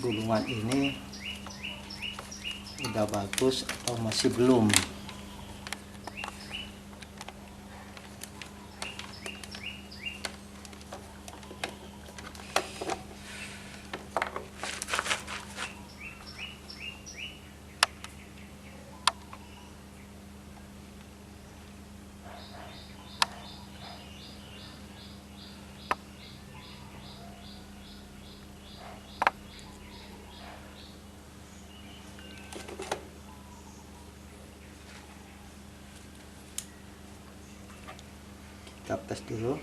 gulungan ini udah bagus atau masih belum. Kita tes dulu.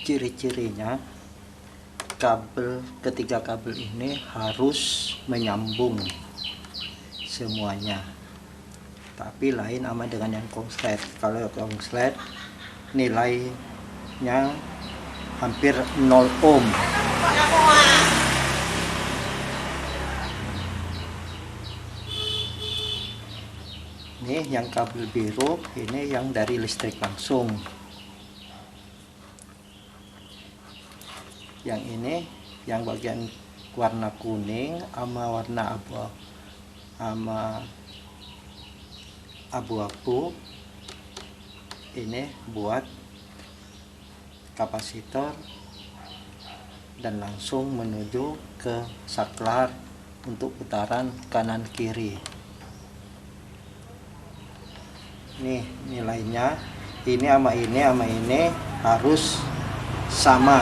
Ciri-cirinya, ketiga kabel ini harus menyambung semuanya, tapi lain sama dengan yang konslet. Kalau konslet nilainya hampir 0 ohm. Ini yang kabel biru, ini yang dari listrik langsung. Yang ini yang bagian warna kuning sama warna abu-abu, ini buat kapasitor dan langsung menuju ke saklar untuk putaran kanan kiri. Nih nilainya, ini sama ini harus sama.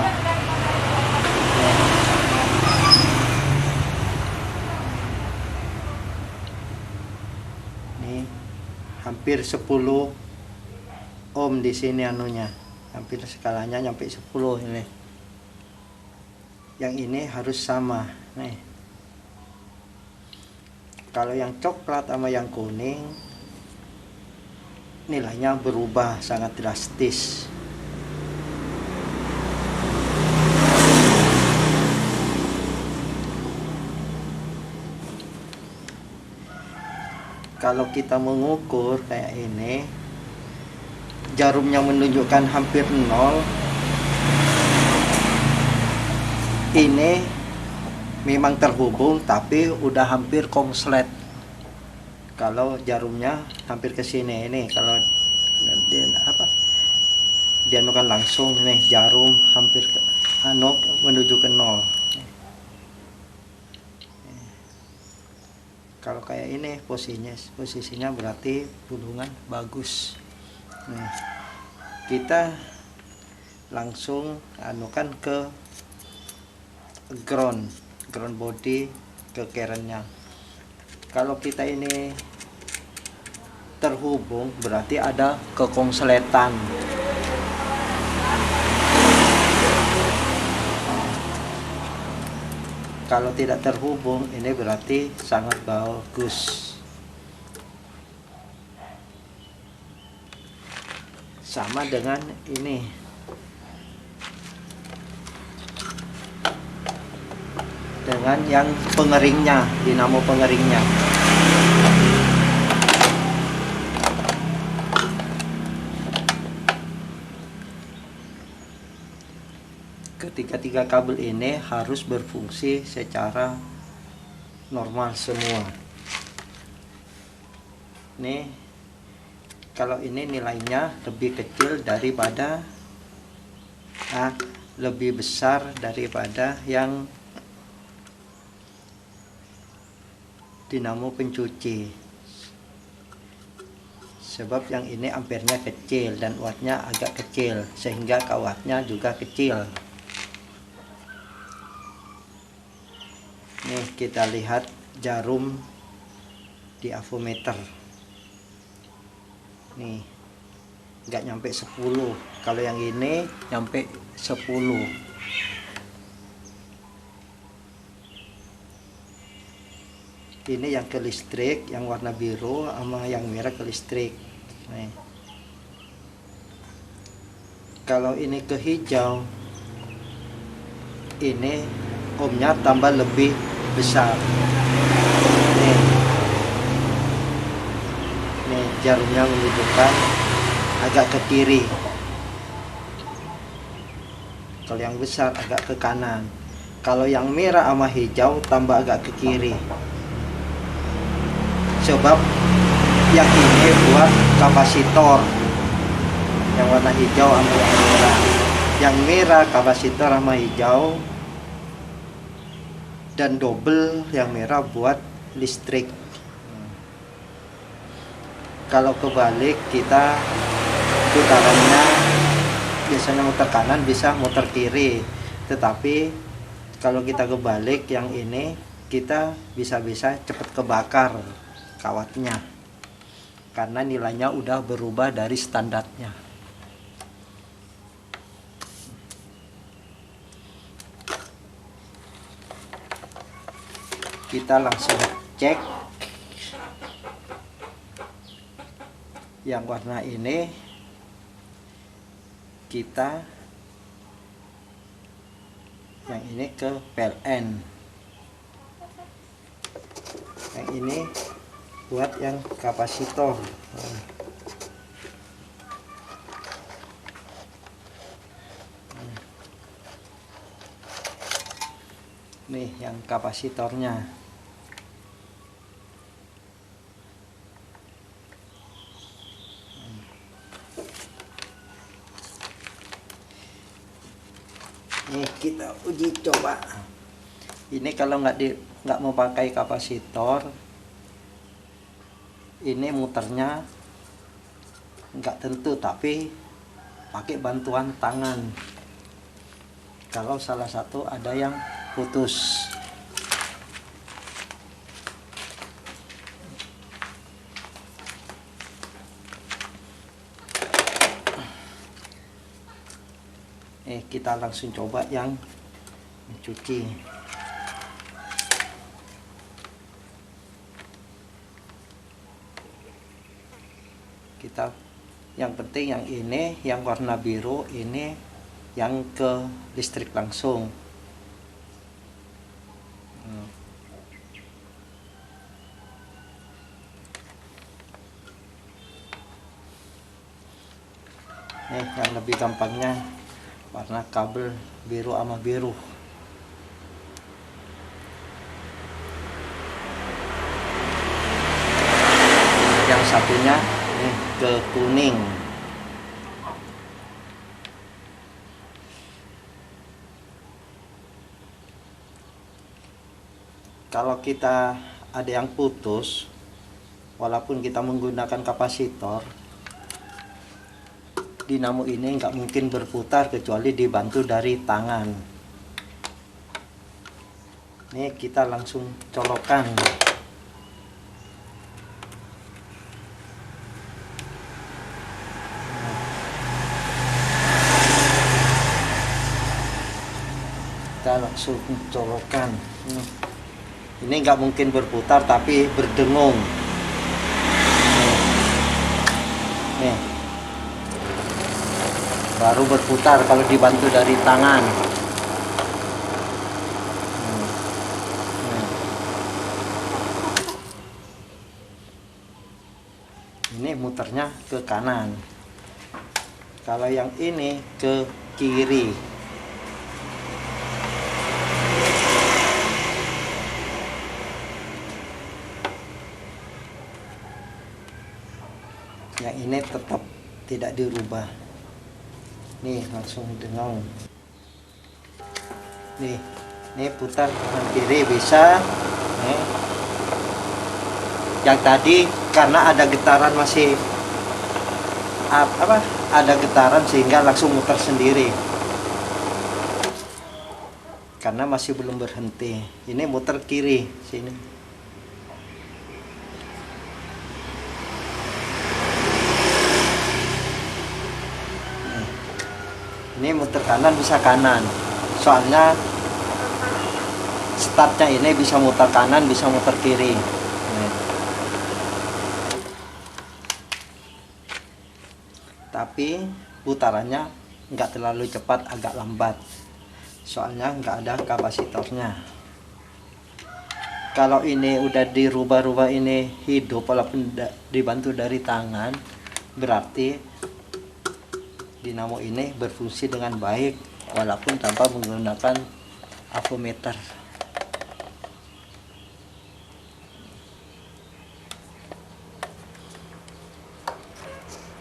Hampir 10 ohm di sini anunya, hampir skalanya nyampe 10 ini. Yang ini harus sama nih. Kalau yang coklat sama yang kuning nilainya berubah sangat drastis. Kalau kita mengukur kayak ini, jarumnya menunjukkan hampir 0. Ini memang terhubung tapi udah hampir konslet. Kalau jarumnya hampir ke sini, ini kalau dia kan langsung nih, jarum hampir menuju ke 0. Kalau kayak ini posisinya berarti gulungan bagus. Nah, kita langsung anukan ke ground body, ke kerennya. Kalau kita ini terhubung berarti ada kekonsletan. Kalau tidak terhubung, ini berarti sangat bagus. Sama dengan ini. Dengan yang pengeringnya, dinamo pengeringnya. Ketiga kabel ini harus berfungsi secara normal semua. Nih, kalau ini nilainya lebih kecil daripada lebih besar daripada yang dinamo pencuci. Sebab yang ini ampernya kecil dan wattnya agak kecil, sehingga kawatnya juga kecil. Nih kita lihat jarum di avometer. Nih nggak nyampe 10. Kalau yang ini nyampe 10. Ini yang ke listrik, yang warna biru sama yang merah ke listrik. Nih. Kalau ini ke hijau, ini ohmnya tambah lebih besar. Nih, nih jarumnya menunjukkan agak ke kiri. Kalau yang besar agak ke kanan. Kalau yang merah sama hijau tambah agak ke kiri. Sebab yang ini buat kapasitor, yang warna hijau sama yang merah. Yang merah kapasitor sama hijau, dan double yang merah buat listrik. Kalau kebalik kita putarannya biasanya muter kanan, bisa muter kiri. Tetapi kalau kita kebalik yang ini, kita bisa-bisa cepat kebakar kawatnya karena nilainya udah berubah dari standarnya. Kita langsung cek yang warna ini, kita yang ini ke PLN, yang ini buat yang kapasitor. Nih yang kapasitornya. Nih kita uji coba. Ini kalau nggak mau pakai kapasitor, ini muternya nggak tentu, tapi pakai bantuan tangan. Kalau salah satu ada yang putus. Kita langsung coba yang mencuci. Kita yang penting yang ini, yang warna biru ini yang ke listrik langsung. Yang lebih gampangnya warna kabel biru sama biru. Yang satunya nih ke kuning. Kalau kita ada yang putus, walaupun kita menggunakan kapasitor, dinamo ini nggak mungkin berputar kecuali dibantu dari tangan. Ini kita langsung colokan. Kita langsung colokan. Ini nggak mungkin berputar tapi berdengung. Nih. Baru berputar kalau dibantu dari tangan. Ini muternya ke kanan. Kalau yang ini ke kiri. Yang ini tetap tidak dirubah. Nih langsung dengung. Nih putar kanan kiri bisa. Nih. Yang tadi karena ada getaran masih ada getaran sehingga langsung muter sendiri. Karena masih belum berhenti. Ini muter kiri sini. Ini muter kanan bisa kanan, soalnya startnya ini bisa muter kanan, bisa muter kiri. Nih. Tapi putarannya nggak terlalu cepat, agak lambat, soalnya nggak ada kapasitornya. Kalau ini udah dirubah-rubah, ini hidup walaupun dibantu dari tangan, berarti dinamo ini berfungsi dengan baik walaupun tanpa menggunakan avometer.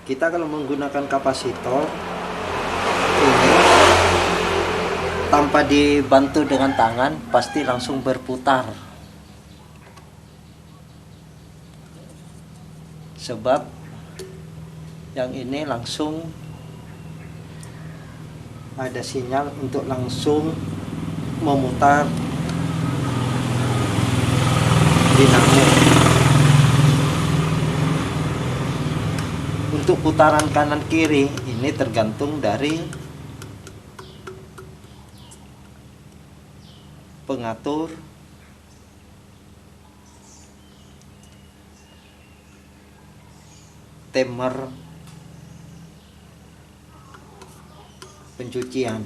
Kita kalau menggunakan kapasitor ini tanpa dibantu dengan tangan pasti langsung berputar, sebab yang ini langsung ada sinyal untuk langsung memutar dinamo. Untuk putaran kanan kiri ini tergantung dari pengatur timer pencucian.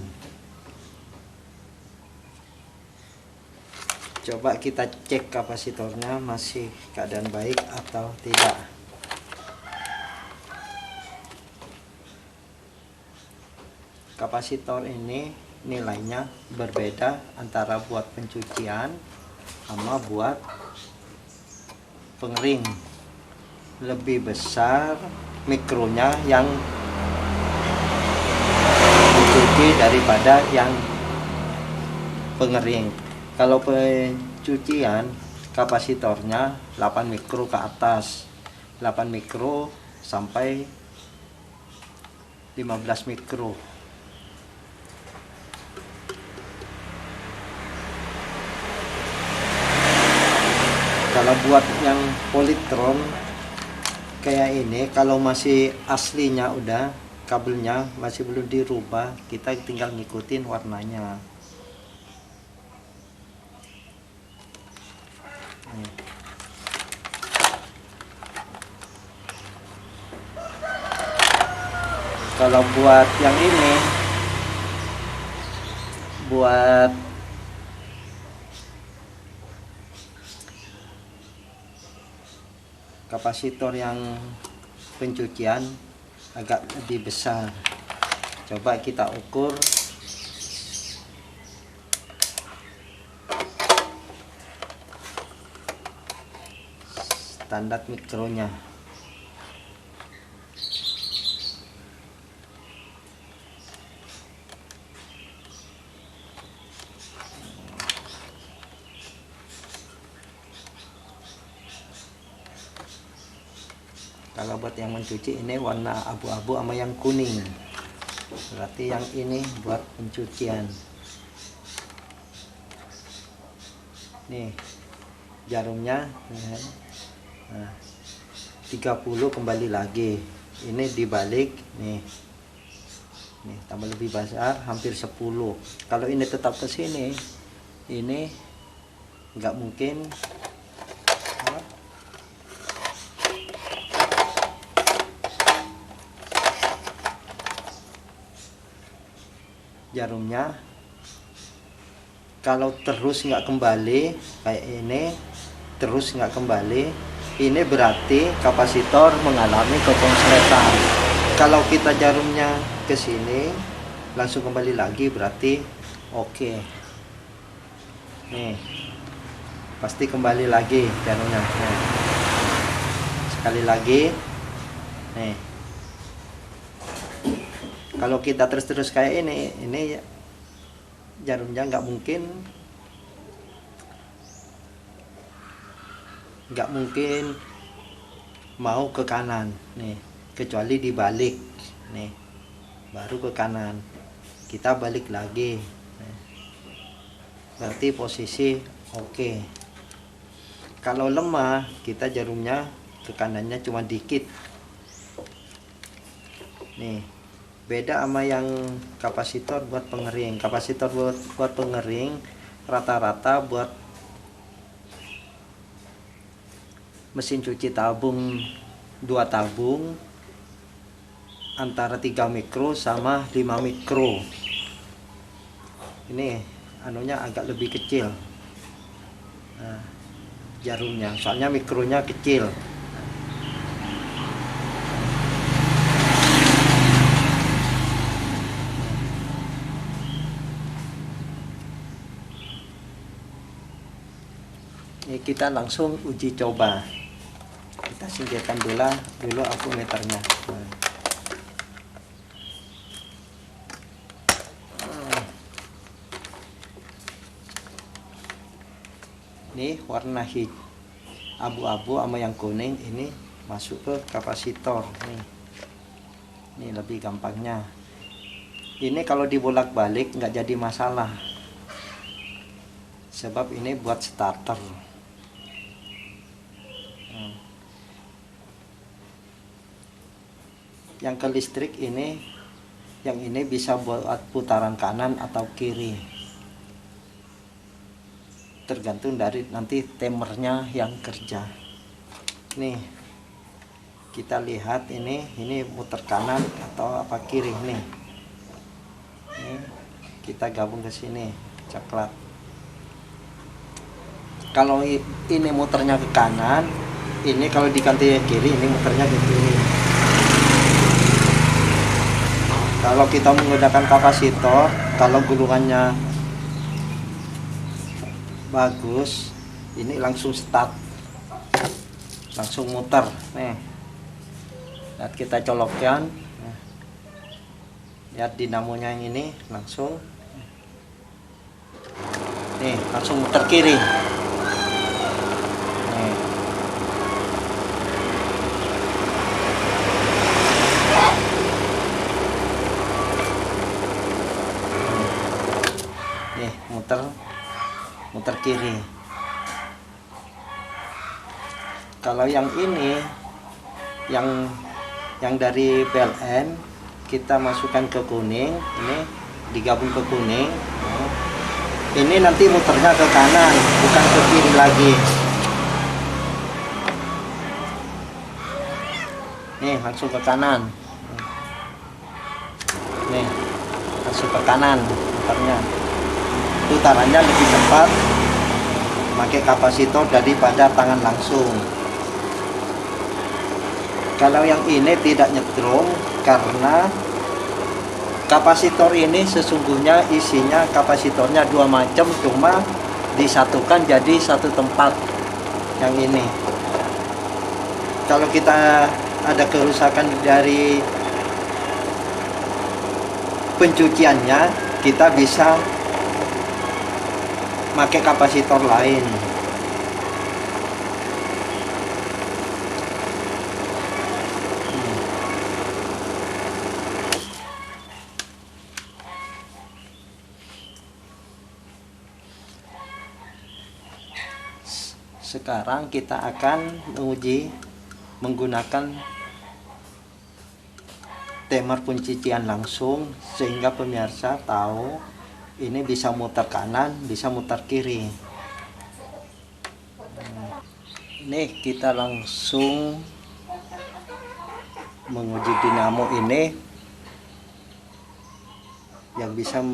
Coba kita cek kapasitornya masih keadaan baik atau tidak. Kapasitor ini nilainya berbeda antara buat pencucian sama buat pengering. Lebih besar mikronya yang mencuci daripada yang pengering. Kalau pencucian kapasitornya 8 mikro ke atas, 8 mikro sampai 15 mikro. Kalau buat yang polytron kayak ini, kalau masih aslinya udah kabelnya masih belum dirubah, kita tinggal ngikutin warnanya. Kalau buat yang ini, buat kapasitor yang pencucian agak lebih besar. Coba kita ukur standar mikronya. Kalau buat yang mencuci ini warna abu-abu sama yang kuning, berarti yang ini buat pencucian. Nih jarumnya, nah, 30 kembali lagi, ini dibalik nih, tambah lebih besar hampir 10. Kalau ini tetap ke sini, ini nggak mungkin. Jarumnya kalau terus nggak kembali kayak ini, terus nggak kembali, ini berarti kapasitor mengalami kekonsletan. Kalau kita jarumnya ke sini langsung kembali lagi, berarti oke. Nih pasti kembali lagi jarumnya. Nah, sekali lagi nih. Kalau kita terus-terus kayak ini jarumnya nggak mungkin mau ke kanan nih, kecuali dibalik nih, baru ke kanan. Kita balik lagi, berarti posisi oke. Kalau lemah, kita jarumnya ke kanannya cuma dikit nih. Beda sama yang kapasitor buat pengering. Kapasitor buat pengering rata-rata buat mesin cuci tabung 2 tabung antara 3 mikro sama 5 mikro. Ini anunya agak lebih kecil, nah, jarumnya, soalnya mikronya kecil. Ini kita langsung uji coba. Kita singkirkan dulu alkometernya. Ini warna abu-abu sama yang kuning ini masuk ke kapasitor. Ini lebih gampangnya. Ini kalau dibolak-balik nggak jadi masalah, sebab ini buat starter. Yang ke listrik ini, yang ini bisa buat putaran kanan atau kiri, tergantung dari nanti timernya yang kerja. Nih kita lihat ini muter kanan atau apa kiri nih. Ini kita gabung ke sini coklat. Kalau ini muternya ke kanan, ini kalau diganti ke kiri, ini muternya ke kiri. Kalau kita menggunakan kapasitor, kalau gulungannya bagus, ini langsung start, langsung muter. Nih, lihat kita colokkan, lihat dinamonya yang ini langsung, nih langsung muter kiri. Nih, muter kiri. Kalau yang ini yang dari PLN kita masukkan ke kuning, ini digabung ke kuning. Ini nanti muternya ke kanan, bukan ke kiri lagi. Nih langsung ke kanan. Nih langsung ke kanan muternya. Putarannya lebih cepat pakai kapasitor daripada tangan langsung. Kalau yang ini tidak nyetrum, karena kapasitor ini sesungguhnya isinya kapasitornya 2 macam, cuma disatukan jadi satu tempat. Yang ini kalau kita ada kerusakan dari pencuciannya, kita bisa pakai kapasitor lain. Sekarang kita akan menguji menggunakan timer pencucian langsung, sehingga pemirsa tahu ini bisa muter kanan, bisa muter kiri. Ini kita langsung menguji dinamo ini yang bisa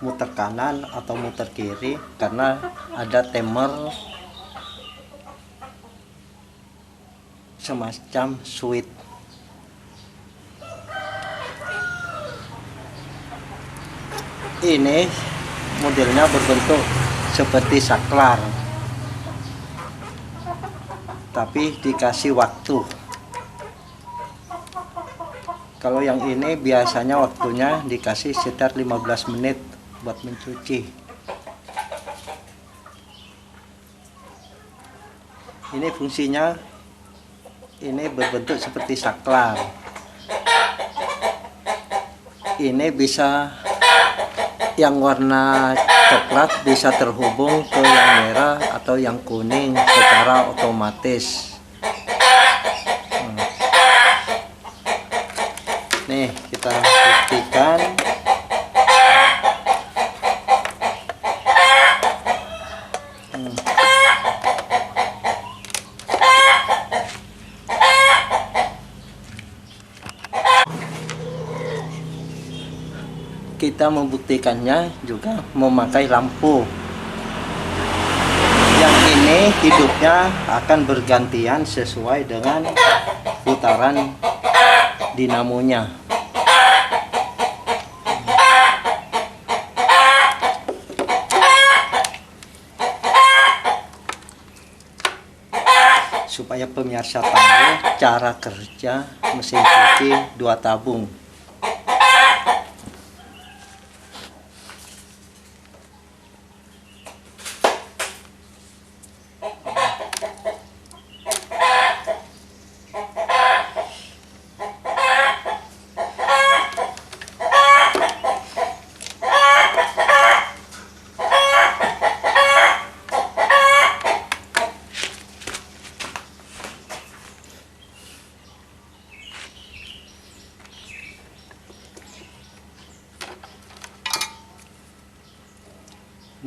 muter kanan atau muter kiri, karena ada timer semacam switch. Ini modelnya berbentuk seperti saklar, tapi dikasih waktu. Kalau yang ini biasanya waktunya dikasih sekitar 15 menit buat mencuci. Ini fungsinya, ini berbentuk seperti saklar. Ini bisa yang warna coklat bisa terhubung ke yang merah atau yang kuning secara otomatis. Nih kita buktikan. kita membuktikannya juga memakai lampu. Yang ini hidupnya akan bergantian sesuai dengan putaran dinamonya. Supaya pemirsa tahu cara kerja mesin cuci 2 tabung.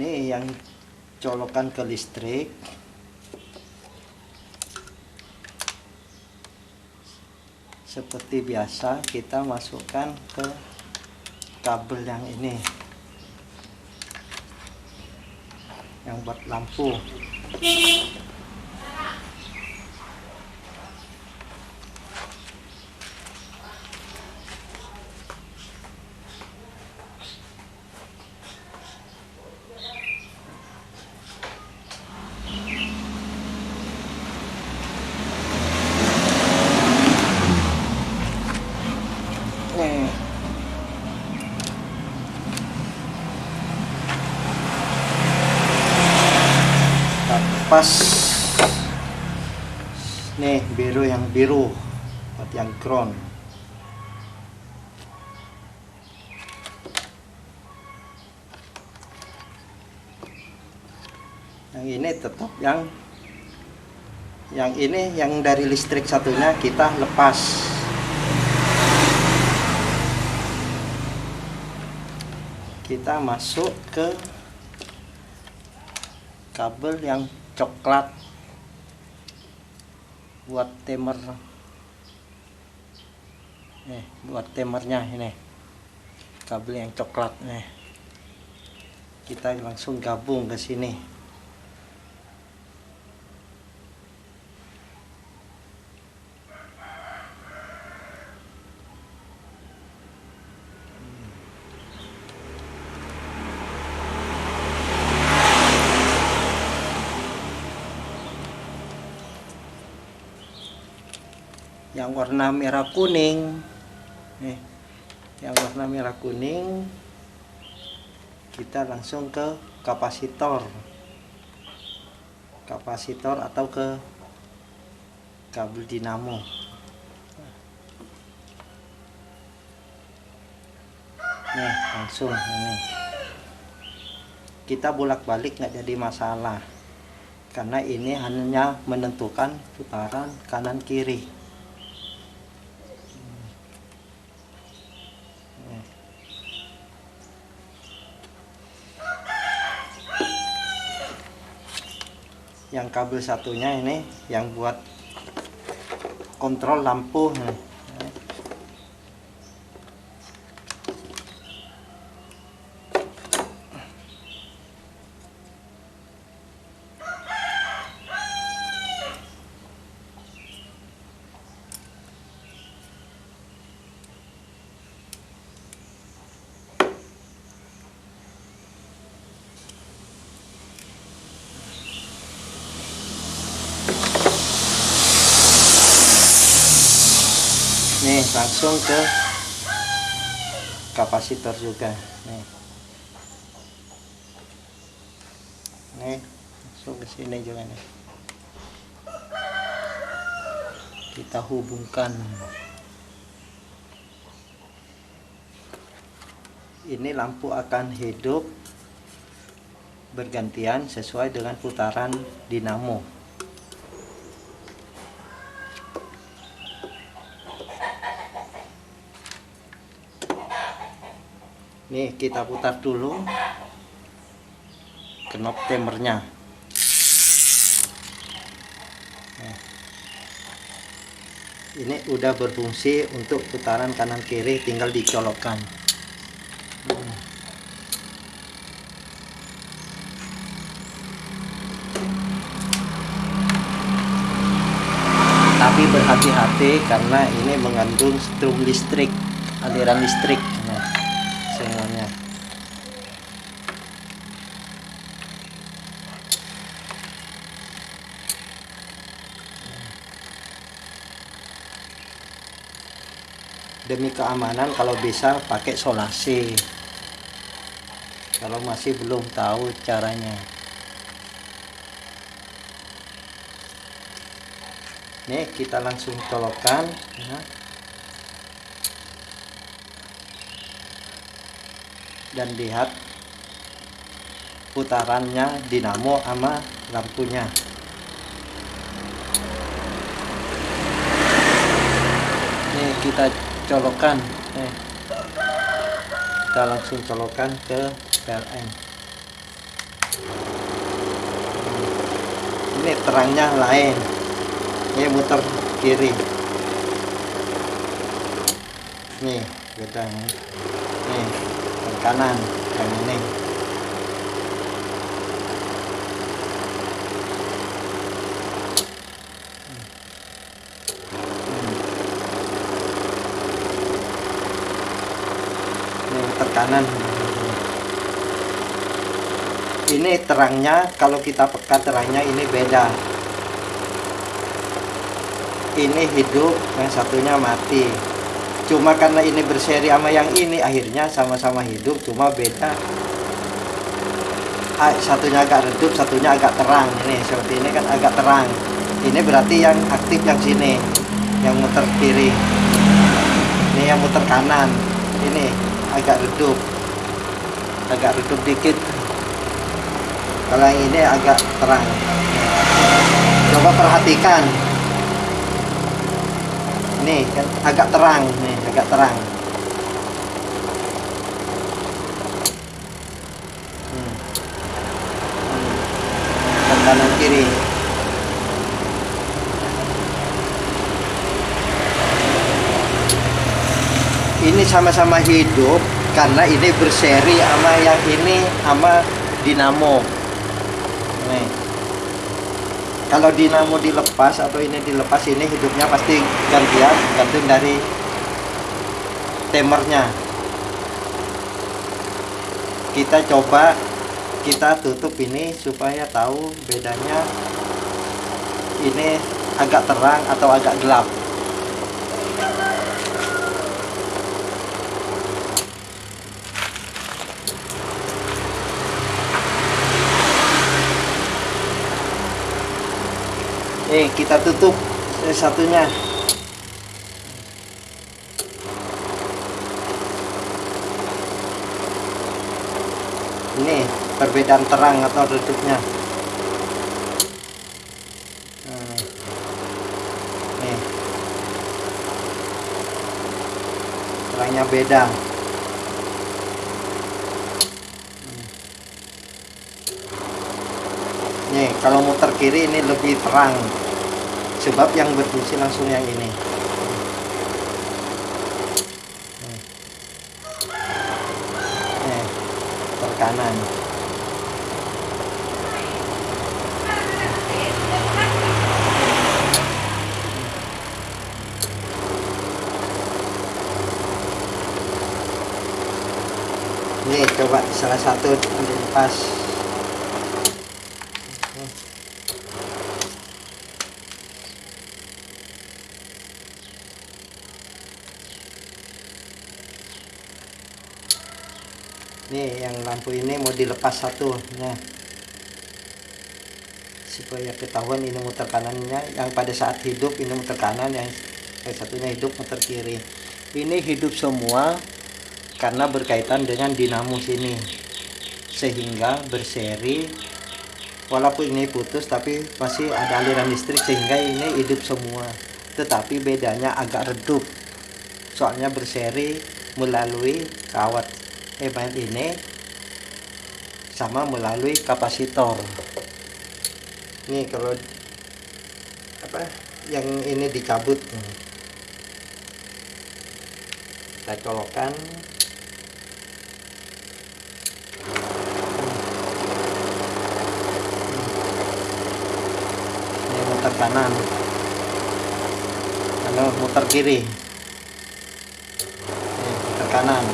Ini yang colokan ke listrik. Seperti biasa kita masukkan ke kabel yang ini, yang buat lampu. Pas nih biru, yang biru buat yang ground. Yang ini tetap yang ini yang dari listrik satunya kita lepas. Kita masuk ke kabel yang coklat buat timer. Buat timernya ini kabel yang coklat nih. Kita langsung gabung ke sini. Yang warna merah kuning nih, yang warna merah kuning kita langsung ke kapasitor atau ke kabel dinamo. Nih langsung ini kita bolak-balik nggak jadi masalah, karena ini hanya menentukan putaran kanan kiri. Yang kabel satunya ini yang buat kontrol lampu. Nih langsung ke kapasitor juga nih langsung ke sini juga nih, kita hubungkan. Ini lampu akan hidup bergantian sesuai dengan putaran dinamo. Nih kita putar dulu knob timernya. Ini udah berfungsi untuk putaran kanan kiri, tinggal dicolokkan. tapi berhati-hati karena ini mengandung strum listrik, aliran listrik. Nah, semuanya. Demi keamanan kalau bisa pakai solasi, kalau masih belum tahu caranya. Nih kita langsung colokkan ya. Dan lihat putarannya dinamo sama lampunya. Nih kita colokkan, kita langsung colokkan ke PLN. Ini terangnya lain, ini muter kiri, nih beda nih, ke kanan yang ini. Kanan. Ini terangnya, kalau kita peka terangnya ini beda. Ini hidup, yang satunya mati. Cuma karena ini berseri sama yang ini, akhirnya sama-sama hidup, cuma beda. Satunya agak redup, satunya agak terang. Ini seperti ini kan agak terang. Ini berarti yang aktif yang sini, yang muter kiri. Ini yang muter kanan. Ini agak redup dikit. Kalau yang ini agak terang. Coba perhatikan, nih kan agak terang, nih agak terang. Kanan kiri. Ini sama-sama hidup karena ini berseri sama yang ini sama dinamo. Nih. Kalau dinamo dilepas atau ini dilepas, ini hidupnya pasti gantian, gantung dari timernya. Kita coba kita tutup ini supaya tahu bedanya ini agak terang atau agak gelap. Kita tutup satunya. Ini perbedaan terang atau redupnya. Nih, terangnya beda. Nih, kalau muter kiri ini lebih terang, sebab yang berfungsi langsung yang ini. Nih, muter kanan. Nih, coba salah satu dilepas. Nih yang lampu ini mau dilepas satu, nah supaya ketahuan ini muter kanannya. Yang pada saat hidup ini muter kanan, yang satunya hidup muter kiri. Ini hidup semua karena berkaitan dengan dinamo sini, sehingga berseri. Walaupun ini putus tapi masih ada aliran listrik, sehingga ini hidup semua. Tetapi bedanya agak redup, soalnya berseri melalui kawat ini sama melalui kapasitor. Nih kalau apa yang ini dicabut, kita colokkan. Ini muter kanan. muter kiri, muter kanan.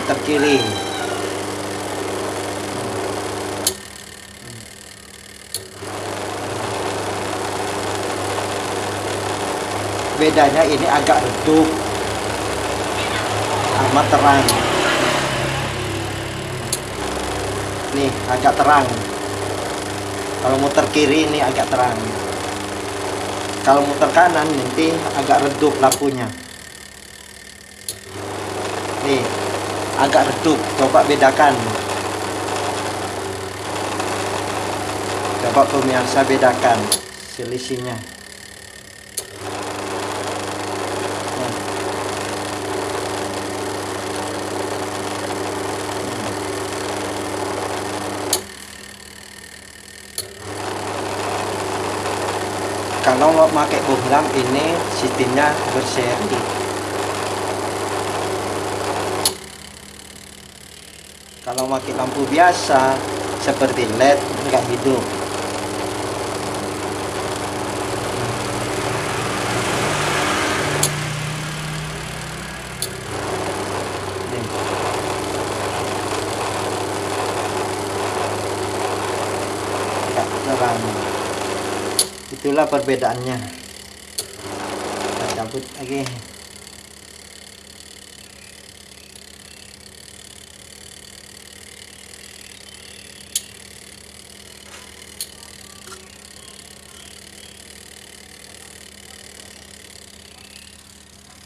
Muter kiri. Bedanya ini agak redup, amat terang. Nih agak terang. Kalau muter kiri ini agak terang. Kalau muter kanan nanti agak redup lampunya. Nih agak redup. Coba bedakan. Coba pemirsa bedakan selisihnya. Kalau mau pakai bohlam ini sistemnya berseri. Kalau pakai lampu biasa seperti LED nggak hidup. Nggak terang. Itulah perbedaannya. Kita cabut lagi.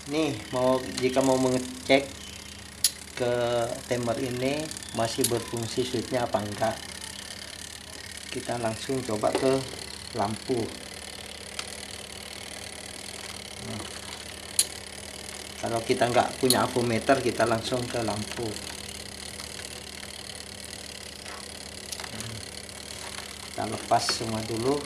Nih jika mau mengecek ke timer ini masih berfungsi switchnya apa enggak, kita langsung coba ke lampu. Kalau kita nggak punya avometer, kita langsung ke lampu. Kita lepas semua dulu.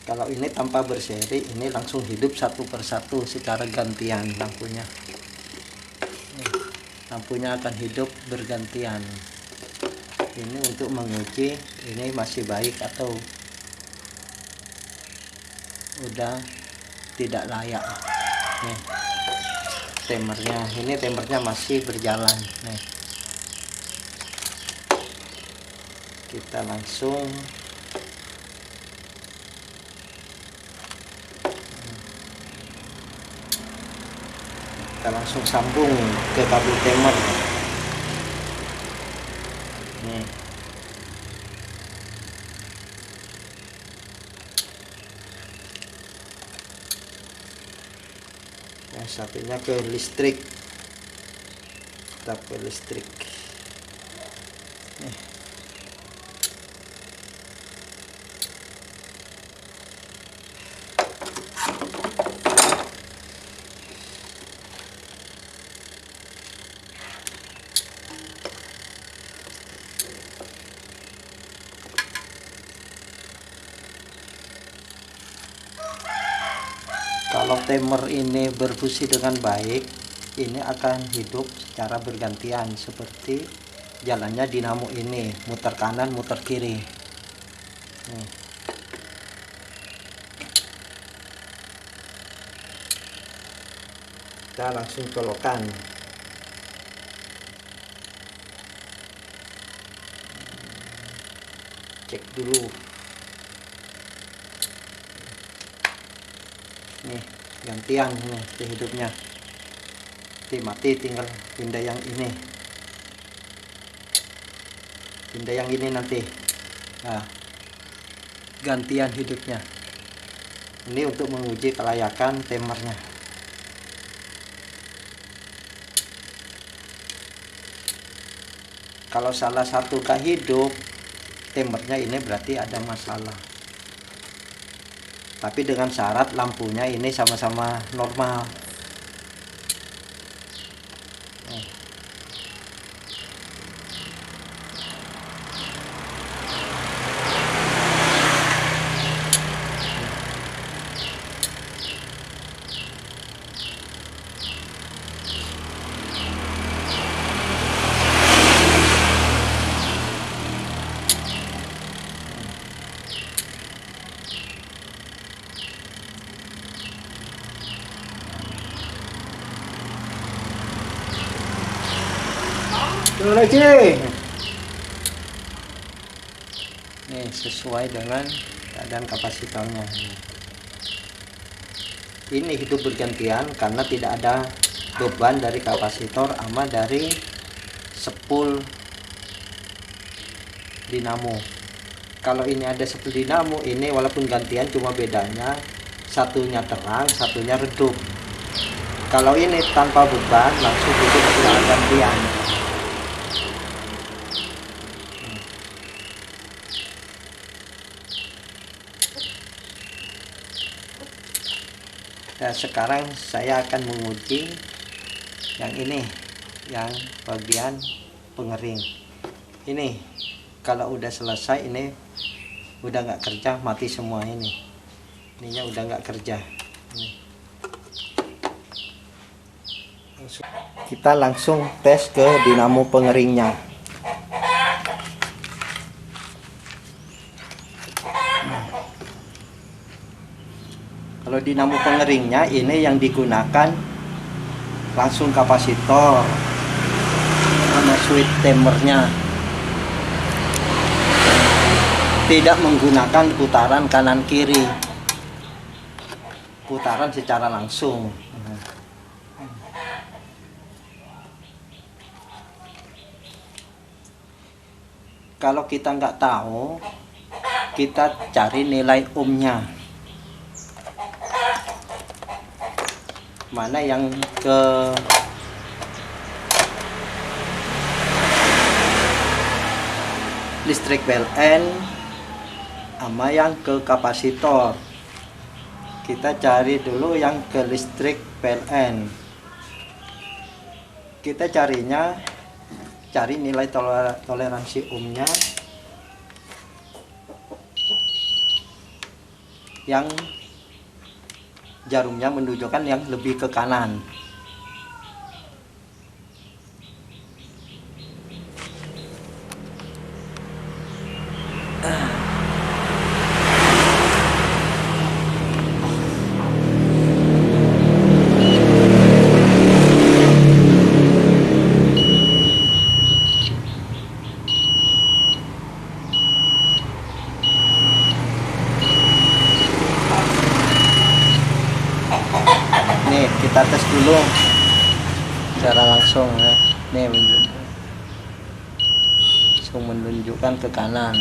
Kalau ini tanpa berseri, ini langsung hidup satu persatu secara gantian lampunya. Lampunya akan hidup bergantian. Ini untuk menguji ini masih baik atau udah tidak layak. Nih, timernya masih berjalan. Nih, kita langsung sambung ke kabel timer. Nih. Yang satunya ke listrik. Kita ke listrik. Nih. Kalau timer ini berfungsi dengan baik, ini akan hidup secara bergantian seperti jalannya dinamo ini, muter kanan, muter kiri. Nih. Kita langsung colokan. Cek dulu. Nih gantian nih hidupnya. Mati tinggal pindah yang ini. Pindah yang ini nanti. Nah, gantian hidupnya. Ini untuk menguji kelayakan timernya. Kalau salah satu gak hidup, timernya ini berarti ada masalah. Tapi dengan syarat lampunya ini sama-sama normal. Terus lagi. Nih sesuai dengan keadaan kapasitornya. Ini hidup bergantian karena tidak ada beban dari kapasitor sama dari spool dinamo. Kalau ini ada spool dinamo, ini walaupun gantian cuma bedanya satunya terang, satunya redup. Kalau ini tanpa beban langsung hidup secara gantian. Nah, sekarang saya akan menguji yang ini, yang bagian pengering. Ini kalau udah selesai, ini udah nggak kerja, mati semua ini. Ininya udah nggak kerja. Kita langsung tes ke dinamo pengeringnya. Kalau dinamo pengeringnya ini yang digunakan langsung kapasitor sama switch timernya, tidak menggunakan putaran kanan kiri, putaran secara langsung. Kalau kita nggak tahu, kita cari nilai ohmnya. Mana yang ke listrik PLN sama yang ke kapasitor. Kita cari dulu yang ke listrik PLN. Kita cari nilai toleransi ohmnya yang jarumnya menunjukkan yang lebih ke kanan. Nih kita tes dulu secara langsung ya. Nih langsung menunjukkan ke kanan.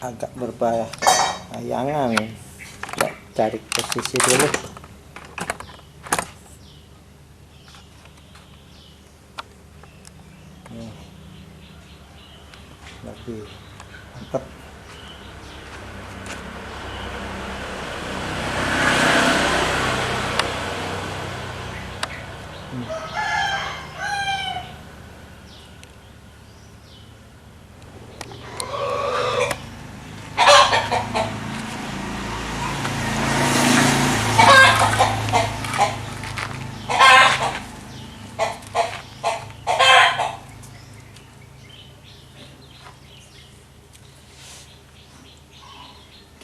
Agak berbayangan, cari posisi dulu. Lebih mantap.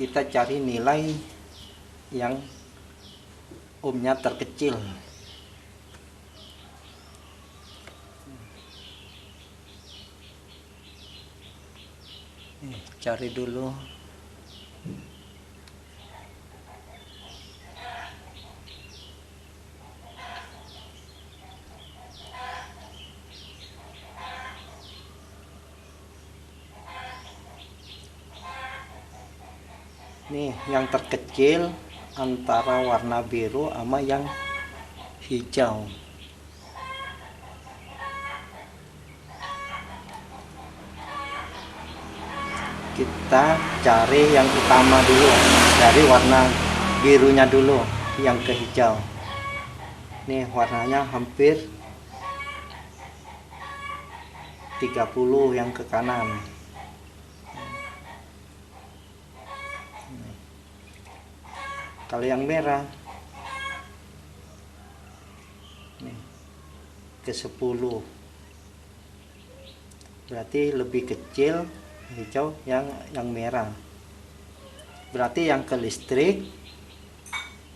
Kita cari nilai yang ohmnya terkecil. Cari dulu Nih yang terkecil antara warna biru sama yang hijau. Kita cari yang utama dulu, dari warna birunya dulu yang ke hijau. Nih warnanya hampir 30 yang ke kanan. Kalau yang merah nih, ke 10, berarti lebih kecil hijau yang merah. Berarti yang ke listrik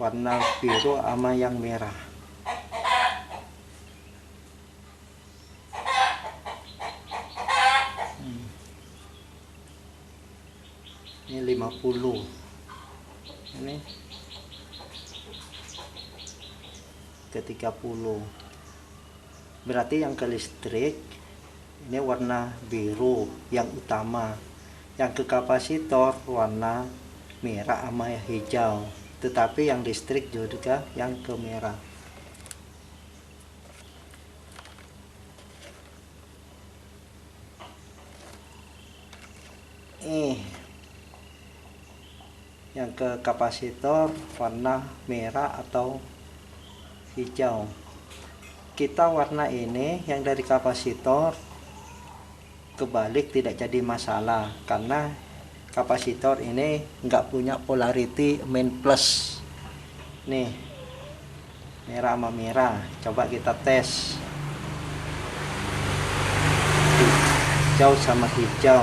warna biru sama yang merah. Ini 50. Ini ke 30. Berarti yang ke listrik ini warna biru yang utama. Yang ke kapasitor warna merah sama hijau. Tetapi yang listrik juga yang ke merah. Yang ke kapasitor warna merah atau hijau. Kita warna ini yang dari kapasitor kebalik tidak jadi masalah, karena kapasitor ini nggak punya polarity main plus. Nih merah sama merah, coba kita tes hijau sama hijau.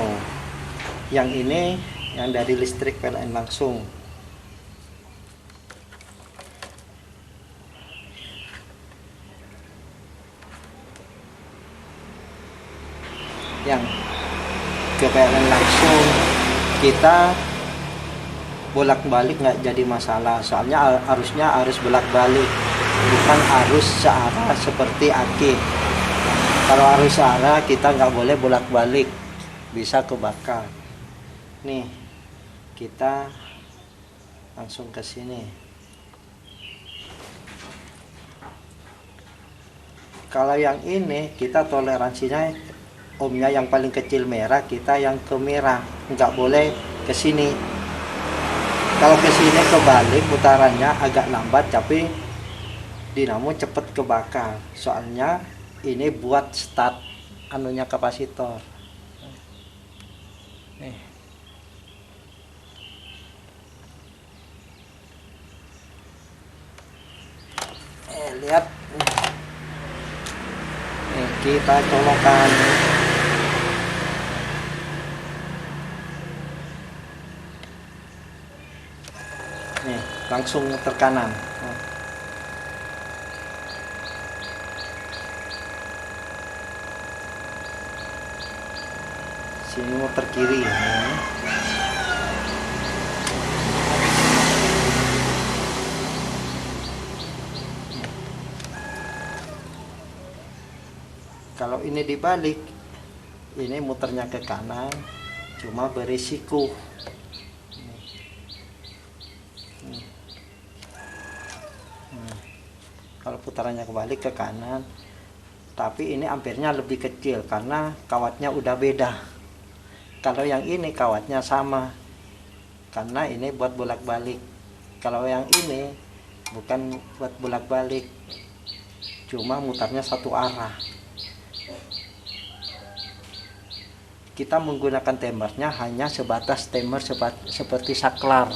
Yang ini yang dari listrik PLN langsung. Yang ke PLN langsung kita bolak-balik nggak jadi masalah, soalnya arusnya arus bolak-balik, bukan arus searah seperti aki. Kalau arus searah kita nggak boleh bolak-balik, bisa kebakar. Nih kita langsung ke sini. Kalau yang ini kita toleransinya ohmnya yang paling kecil merah, kita yang ke merah, nggak boleh ke sini. Kalau ke sini kebalik putarannya agak lambat, tapi dinamo cepet kebakar. Soalnya ini buat start anunya kapasitor. Nih. Lihat. Nih, kita colokkan. Nih, langsung muter kanan. Sini muter kiri. Kalau ini dibalik, ini muternya ke kanan, cuma berisiko. Kalau putarannya kebalik ke kanan, tapi ini ampernya lebih kecil karena kawatnya udah beda. Kalau yang ini kawatnya sama, karena ini buat bolak-balik. Kalau yang ini bukan buat bolak-balik, cuma mutarnya satu arah. Kita menggunakan timernya hanya sebatas timer seperti saklar.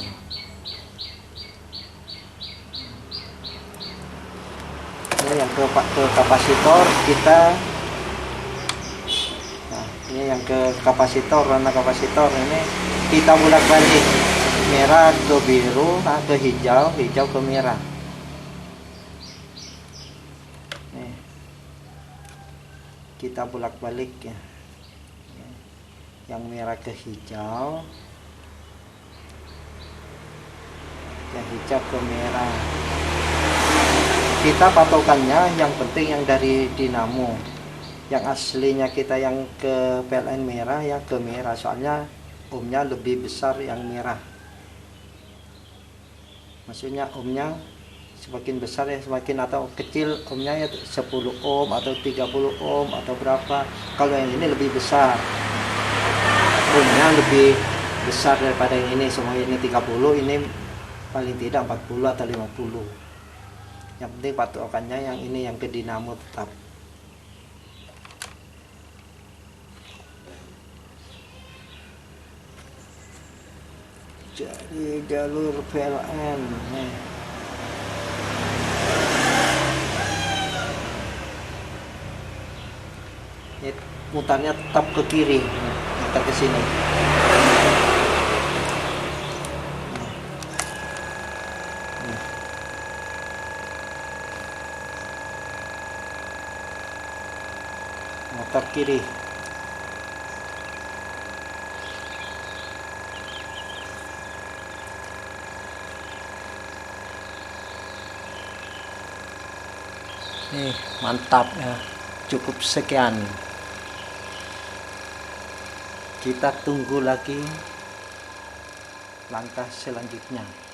Ini yang ke kapasitor kita. Nah, ini yang ke kapasitor, warna kapasitor ini kita bolak-balik, merah ke biru, nah ke hijau, hijau ke merah. Nih. Kita bolak-balik ya. Yang merah ke hijau, yang hijau ke merah. Kita patokannya yang penting yang dari dinamo. Yang aslinya kita yang ke PLN merah, yang ke merah, soalnya ohmnya lebih besar yang merah. Maksudnya ohmnya semakin besar ya semakin, atau kecil ohmnya ya 10 ohm atau 30 ohm atau berapa. Kalau yang ini lebih besar, ohmnya lebih besar daripada yang ini. Semua ini 30, ini paling tidak 40 atau 50. Yang penting patokannya yang ini, yang ke dinamo tetap. Jadi jalur PLN nih. Ini mutarnya tetap ke kiri, mutar ke sini. Mutar kiri. Nih, mantap ya. Cukup sekian. Kita tunggu lagi langkah selanjutnya.